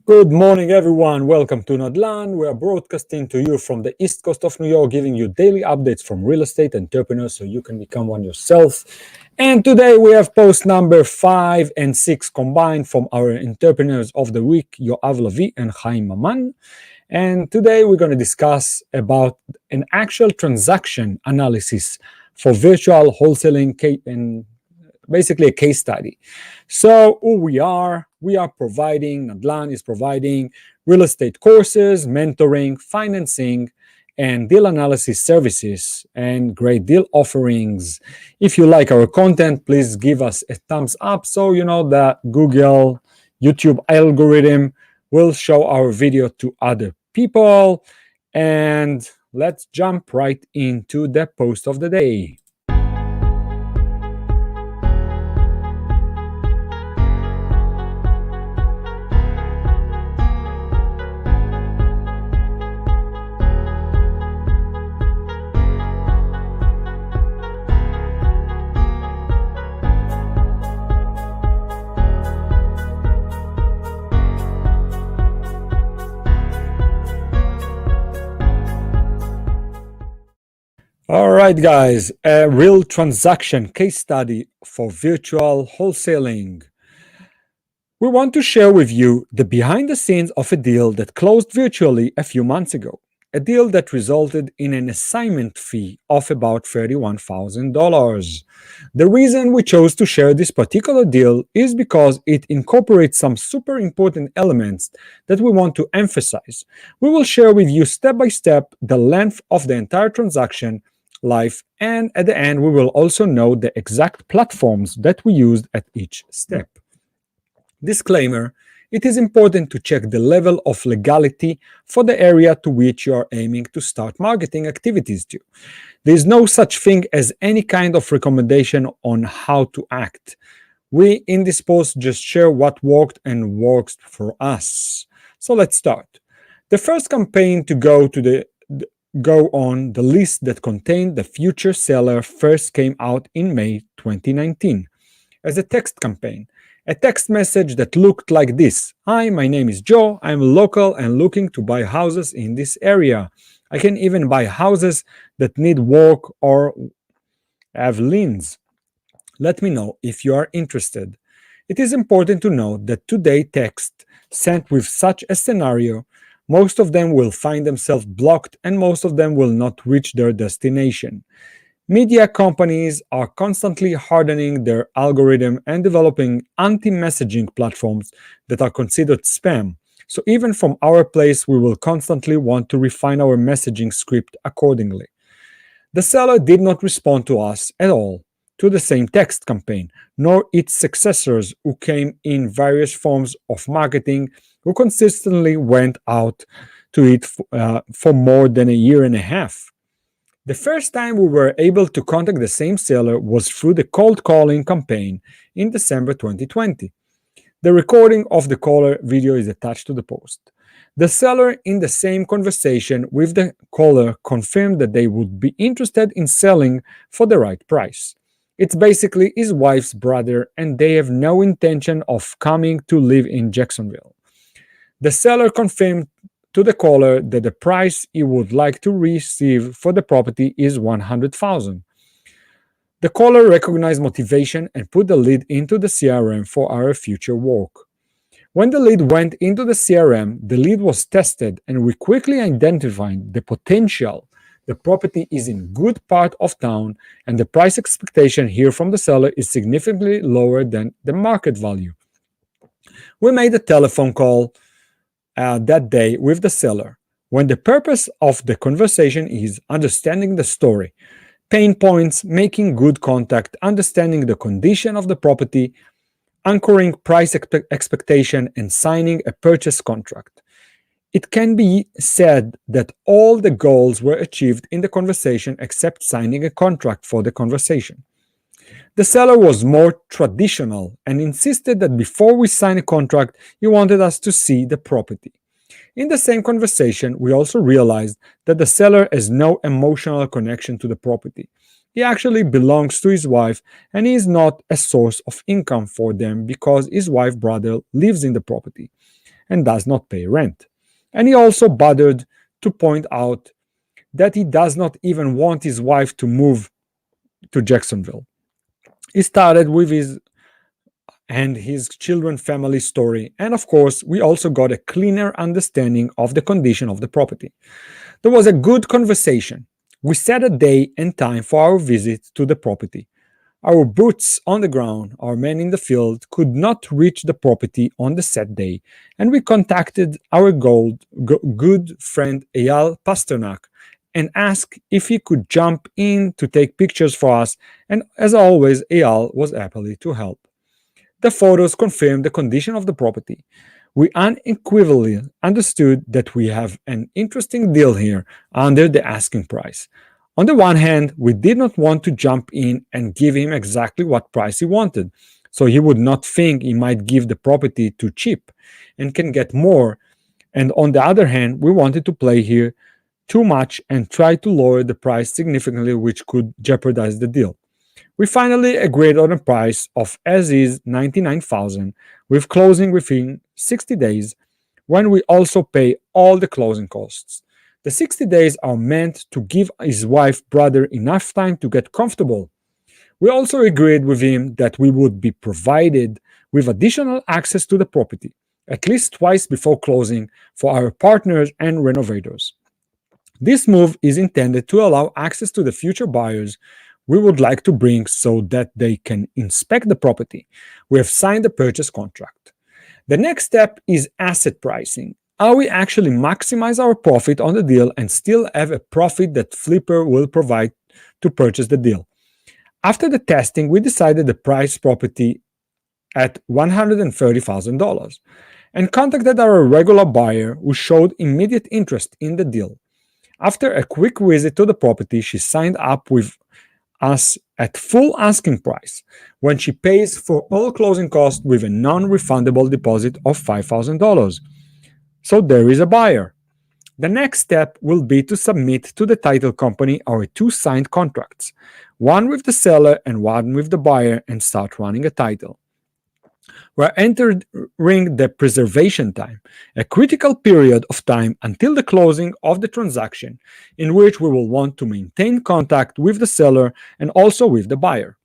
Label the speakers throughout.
Speaker 1: Good morning, everyone. Welcome to Nadlan. We are broadcasting to you from the East Coast of New York, giving you daily updates from real estate entrepreneurs so you can become one yourself. And today we have post number 5 and 6 combined from our entrepreneurs of the week, Yoav Lavee and Haim Mamane. And today we're going to discuss about an actual transaction analysis for virtual wholesaling and basically a case study. So who we are providing, Nadlan is providing real estate courses, mentoring, financing, and deal analysis services and great deal offerings. If you like our content, please give us a thumbs up so you know that Google, YouTube algorithm will show our video to other people. And let's jump right into the post of the day. All right, guys, a real transaction case study for virtual wholesaling. We want to share with you the behind the scenes of a deal that closed virtually a few months ago, a deal that resulted in an assignment fee of about $31,000. The reason we chose to share this particular deal is because it incorporates some super important elements that we want to emphasize. We will share with you step by step the length of the entire transaction life, and at the end we will also know the exact platforms that we used at each step. Disclaimer: it is important to check the level of legality for the area to which you are aiming to start marketing activities to. There is no such thing as any kind of recommendation on how to act. We in this post just share what worked and works for us. So let's start. The first campaign to go on the list that contained the future seller first came out in May 2019 as a text campaign, a text message that looked like this: "Hi, my name is Joe. I'm local and looking to buy houses in this area. I can even buy houses that need work or have liens. Let me know if you are interested." It is important to note that today text sent with such a scenario, most of them will find themselves blocked and most of them will not reach their destination. Media companies are constantly hardening their algorithm and developing anti-messaging platforms that are considered spam. So even from our place, we will constantly want to refine our messaging script accordingly. The seller did not respond to us at all to the same text campaign, nor its successors who came in various forms of marketing, who consistently went out to it for more than a year and a half. The first time we were able to contact the same seller was through the cold calling campaign in December 2020. The recording of the caller video is attached to the post. The seller, in the same conversation with the caller, confirmed that they would be interested in selling for the right price. It's basically his wife's brother, and they have no intention of coming to live in Jacksonville. The seller confirmed to the caller that the price he would like to receive for the property is $100,000. The caller recognized motivation and put the lead into the CRM for our future work. When the lead went into the CRM, the lead was tested and we quickly identified the potential. The property is in good part of town and the price expectation here from the seller is significantly lower than the market value. We made a telephone call that day with the seller, when the purpose of the conversation is understanding the story, pain points, making good contact, understanding the condition of the property, anchoring price expectation, and signing a purchase contract. It can be said that all the goals were achieved in the conversation except signing a contract for the conversation. The seller was more traditional and insisted that before we sign a contract, he wanted us to see the property. In the same conversation, we also realized that the seller has no emotional connection to the property. He actually belongs to his wife and he is not a source of income for them because his wife's brother lives in the property. and does not pay rent. And he also bothered to point out that he does not even want his wife to move to Jacksonville. He started with his and his children family story, and of course, we also got a cleaner understanding of the condition of the property. There was a good conversation. We set a day and time for our visit to the property. Our boots on the ground, our men in the field, could not reach the property on the set day, and we contacted our good friend Eyal Pasternak and asked if he could jump in to take pictures for us, and as always, Eyal was happy to help. The photos confirmed the condition of the property. We unequivocally understood that we have an interesting deal here under the asking price. On the one hand, we did not want to jump in and give him exactly what price he wanted, so he would not think he might give the property too cheap and can get more. And on the other hand, we wanted to play here too much and try to lower the price significantly, which could jeopardize the deal. We finally agreed on a price of as is $99,000 with closing within 60 days when we also pay all the closing costs. The 60 days are meant to give his wife brother enough time to get comfortable. We also agreed with him that we would be provided with additional access to the property, at least twice before closing, for our partners and renovators. This move is intended to allow access to the future buyers we would like to bring so that they can inspect the property. We have signed the purchase contract. The next step is asset pricing. How we actually maximize our profit on the deal and still have a profit that flipper will provide to purchase the deal. After the testing, we decided the price property at $130,000 and contacted our regular buyer who showed immediate interest in the deal. After a quick visit to the property, she signed up with us at full asking price when she pays for all closing costs with a non-refundable deposit of $5,000. So there is a buyer. The next step will be to submit to the title company our two signed contracts, one with the seller and one with the buyer, and start running a title. We're entering the preservation time, a critical period of time until the closing of the transaction, in which we will want to maintain contact with the seller and also with the buyer.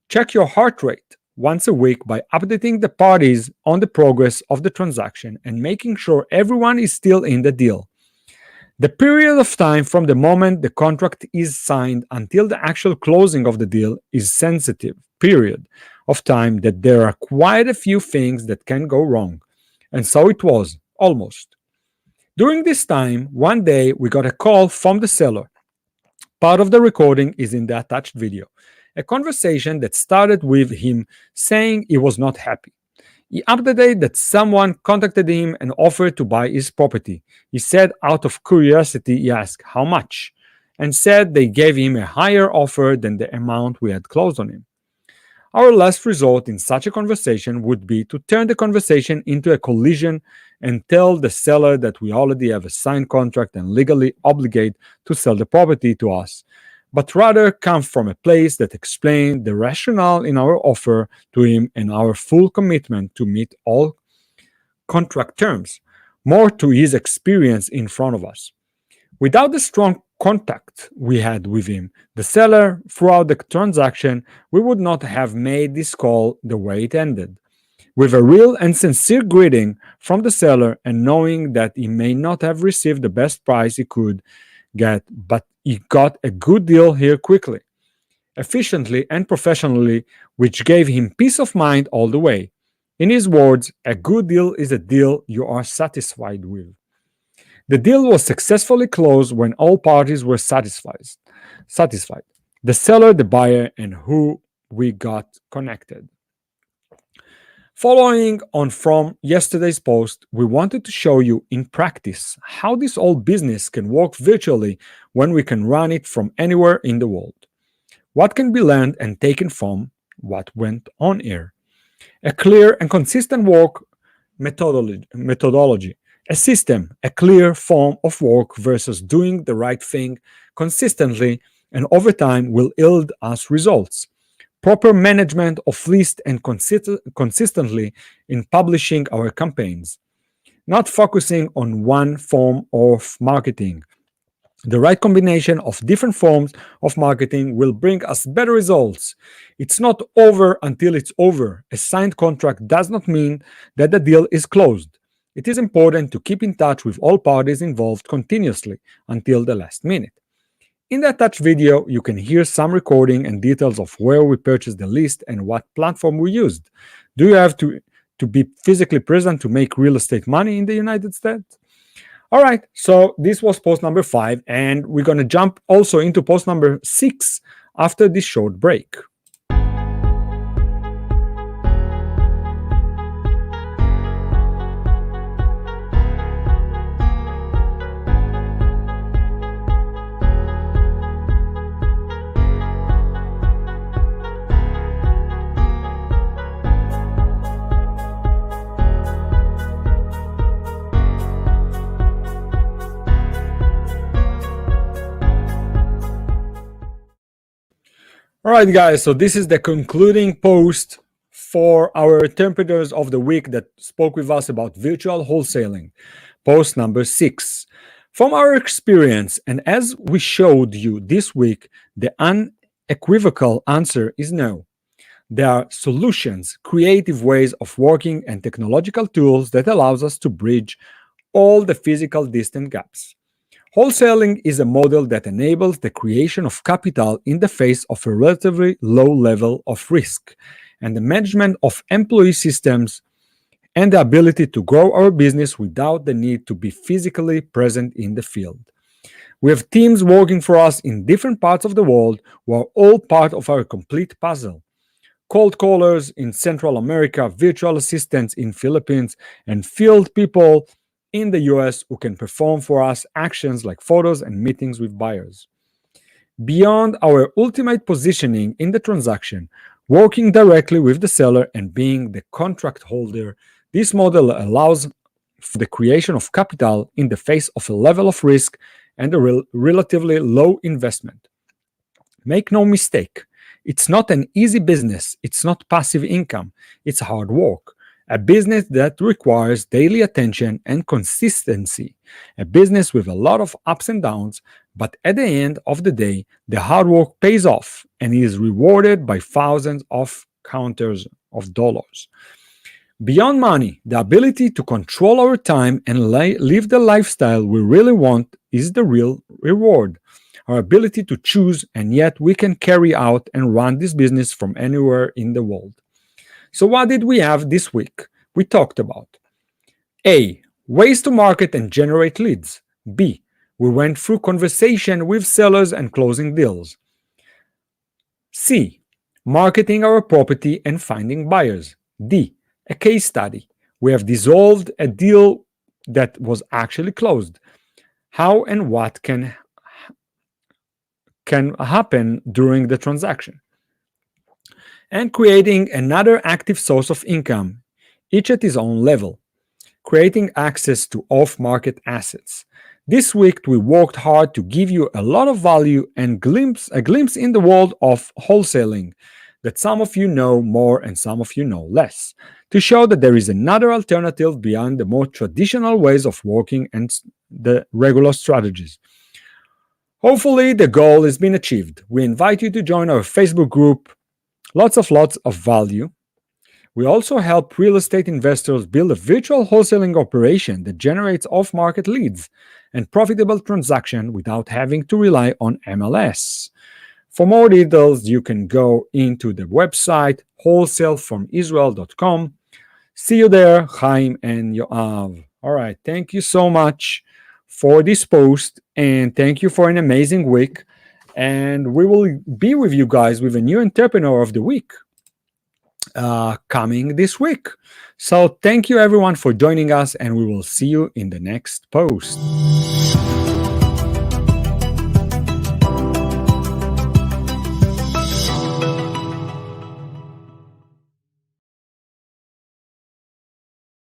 Speaker 1: Check your heart rate once a week by updating the parties on the progress of the transaction and making sure everyone is still in the deal. The period of time from the moment the contract is signed until the actual closing of the deal is sensitive period of time that there are quite a few things that can go wrong. And so it was, almost. During this time, one day we got a call from the seller. Part of the recording is in the attached video. A conversation that started with him saying he was not happy. He updated that someone contacted him and offered to buy his property. He said out of curiosity, he asked how much, and said they gave him a higher offer than the amount we had closed on him. Our last resort in such a conversation would be to turn the conversation into a collision and tell the seller that we already have a signed contract and legally obligate to sell the property to us, but rather come from a place that explained the rationale in our offer to him and our full commitment to meet all contract terms, more to his experience in front of us. Without the strong contact we had with him, the seller, throughout the transaction, we would not have made this call the way it ended. With a real and sincere greeting from the seller and knowing that he may not have received the best price he could get, but he got a good deal here quickly, efficiently, and professionally, which gave him peace of mind all the way. In his words, a good deal is a deal you are satisfied with. The deal was successfully closed when all parties were satisfied. The seller, the buyer, and who we got connected. Following on from yesterday's post, we wanted to show you in practice how this old business can work virtually when we can run it from anywhere in the world. What can be learned and taken from what went on here? A clear and consistent work methodology, a system, a clear form of work versus doing the right thing consistently and over time will yield us results. Proper management of list and consistently in publishing our campaigns. not focusing on one form of marketing. The right combination of different forms of marketing will bring us better results. It's not over until it's over. A signed contract does not mean that the deal is closed. It is important to keep in touch with all parties involved continuously until the last minute. In the attached video, you can hear some recording and details of where we purchased the list and what platform we used. Do you have to be physically present to make real estate money in the United States? All right, so this was post number 5, and we're going to jump also into post number 6 after this short break. All right, guys, so this is the concluding post for our interpreters of the week that spoke with us about virtual wholesaling, post number 6. From our experience, and as we showed you this week, the unequivocal answer is no. There are solutions, creative ways of working, and technological tools that allows us to bridge all the physical distance gaps. Wholesaling is a model that enables the creation of capital in the face of a relatively low level of risk, and the management of employee systems, and the ability to grow our business without the need to be physically present in the field. We have teams working for us in different parts of the world who are all part of our complete puzzle. Cold callers in Central America, virtual assistants in Philippines, and field people in the US who can perform for us actions like photos and meetings with buyers. Beyond our ultimate positioning in the transaction, working directly with the seller and being the contract holder, this model allows for the creation of capital in the face of a level of risk and a relatively low investment. Make no mistake, it's not an easy business, it's not passive income, it's hard work. A business that requires daily attention and consistency. A business with a lot of ups and downs, but at the end of the day, the hard work pays off and is rewarded by thousands of counters of dollars. Beyond money, the ability to control our time and live the lifestyle we really want is the real reward. Our ability to choose, and yet we can carry out and run this business from anywhere in the world. So what did we have this week? We talked about A. Ways to market and generate leads. B. We went through conversation with sellers and closing deals. C. Marketing our property and finding buyers. D. A case study. We have dissolved a deal that was actually closed. How and what can happen during the transaction. And creating another active source of income, each at its own level, creating access to off-market assets. This week, we worked hard to give you a lot of value and a glimpse in the world of wholesaling that some of you know more and some of you know less, to show that there is another alternative beyond the more traditional ways of working and the regular strategies. Hopefully, the goal has been achieved. We invite you to join our Facebook group. Lots of value. We also help real estate investors build a virtual wholesaling operation that generates off-market leads and profitable transaction without having to rely on MLS. For more details, you can go into the website wholesalefromisrael.com. See you there, Haim and Yoav. All right, thank you so much for this post, and thank you for an amazing week. And we will be with you guys with a new entrepreneur of the week coming this week. So thank you everyone for joining us, and we will see you in the next post.